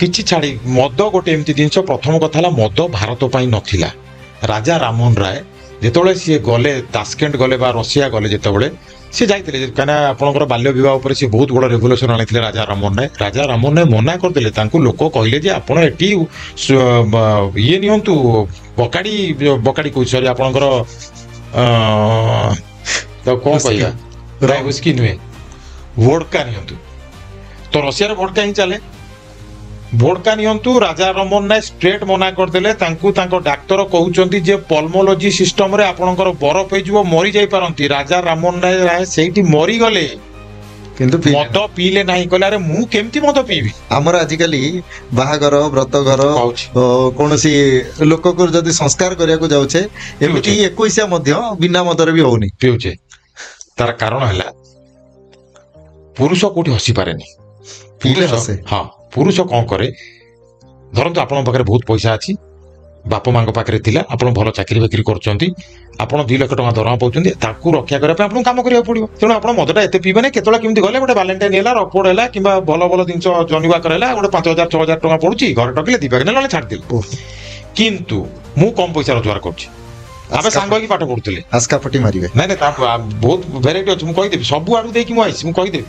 କିଛି ଛାଡ଼ି ମଦ ଗୋଟେ ଏମିତି ଜିନିଷ ପ୍ରଥମ କଥା ହେଲା ମଦ ଭାରତ ପାଇଁ ନଥିଲା ରାଜା ରାମମୋହନ ରାୟ ଯେତେବେଳେ ସିଏ ଗଲେ ତାସ୍କେଣ୍ଟ ଗଲେ ବା ରଷିଆ ଗଲେ ଯେତେବେଳେ ସେ ଯାଇଥିଲେ କାହିଁକିନା ଆପଣଙ୍କର ବାଲ୍ୟ ବିବାହ ଉପରେ ସେ ବହୁତ ବଡ଼ ରେଭଲ୍ୟୁସନ ଆଣିଥିଲେ ରାଜା ରାମମୋହନ ରାୟ ମନା କରିଦେଲେ ତାଙ୍କୁ ଲୋକ କହିଲେ ଯେ ଆପଣ ଏଠି ଇଏ ନିଅନ୍ତୁ ବକାଡ଼ି କହୁଛି ସରି ଆପଣଙ୍କର କଣ କହିବା ହୁଇସ୍କି ନୁହେଁ ଭୋଡକା ନିଅନ୍ତୁ ତ ରଷିଆରେ ଭୋଡକା ହିଁ ଚାଲେ ଭୋଡକା ନିଅନ୍ତୁ ରାଜା ରାମମୋହନ ରାୟ ଷ୍ଟ୍ରେଟ୍ ମନା କରିଦେଲେ ତାଙ୍କୁ ତାଙ୍କ ଡାକ୍ତର କହୁଛନ୍ତି ଯେ ପଲ୍ମୋଲୋଜି ସିଷ୍ଟମରେ ଆପଣଙ୍କର ବରଫ ହେଇଯିବ ମରି ଯାଇପାରନ୍ତି ରାଜା ରାମମୋହନ ରାୟ ସେଇଠି ମରିଗଲେ କିନ୍ତୁ ମଦ ପିଇଲେ ନାହିଁ କହିଲେ ଆରେ ମୁଁ କେମିତି ମଦ ପିଇବି ଆମର ଆଜିକାଲି ବାହାଘର ବ୍ରତଘର କୌଣସି ଲୋକକୁ ଯଦି ସଂସ୍କାର କରିବାକୁ ଯାଉଛେ ଏମିତି 21 ମଧ୍ୟ ବିନା ମଦରେ ବି ହଉନି ପିଉଛେ ତାର କାରଣ ହେଲା ପୁରୁଷ କୋଉଠି ହସି ପାରେନି ହଁ ପୁରୁଷ କଣ କରେ ଧରନ୍ତୁ ଆପଣଙ୍କ ପାଖରେ ବହୁତ ପଇସା ଅଛି ବାପା ମାଙ୍କ ପାଖରେ ଥିଲା ଆପଣ ଭଲ ଚାକିରି ବାକିରି କରୁଛନ୍ତି ଆପଣ 2 ଲକ୍ଷ ଟଙ୍କା ଦରମା ପାଉଛନ୍ତି ତାକୁ ରକ୍ଷା କରିବା ପାଇଁ ଆପଣଙ୍କୁ କାମ କରିବାକୁ ପଡିବ ତେଣୁ ଆପଣ ମଦଟା ଏତେ ପିଇବେନି କେତେବେଳେ କେମିତି ଗଲେ ଗୋଟେ ବାଲେଣ୍ଟାଇନ ହେଲା ରକୋଡ ହେଲା କିମ୍ବା ଭଲ ଭଲ ଜିନିଷ ଜନିବାକର ହେଲା ଗୋଟେ 5,000 6,000 ଟଙ୍କା ପଡୁଛି ଘରେ ଟକିଲେ ଦିପାକ ନହେଲେ ଛାଡ଼ିଦେଲେ କିନ୍ତୁ ମୁଁ କମ ପଇସା ରୋଜଗାର କରୁଛି ଆମେ ସାଙ୍ଗ ହେଇକି ପାଠ ପଢୁଥିଲେ ଆସ୍କା ପଟି ମାରିବେ ନାଇଁ ତା ବହୁତ ଭେରାଇଟି ଅଛି ମୁଁ କହିଦେବି ସବୁ ଆଡୁ ଦେଇକି ମୁଁ ଆସିଛି ମୁଁ କହିଦେବି